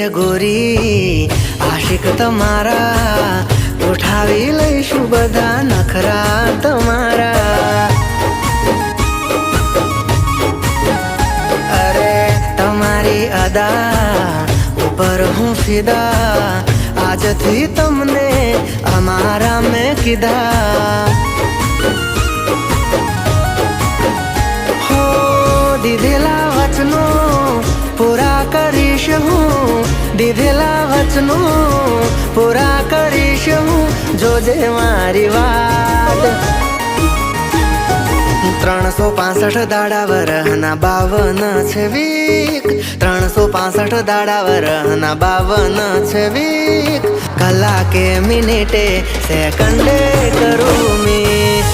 गोरी आशिक तमारा उठावी लईशु बधा नखरा तमारा। अरे तमारी अदा ऊपर हूँ फिदा आज थी तुमने अमारा में किदा। हो दीधेला वचनो पूरा करीश हूँ, दीधेला वचनो पूरा करीश हूँ जोजे मारी वात। 365 दाड़ा वरहना 52 छे वीक, 365 दाड़ा वरहना 52 छे वीक। कलाके मिनिटे सेकंडे करूँ मिस।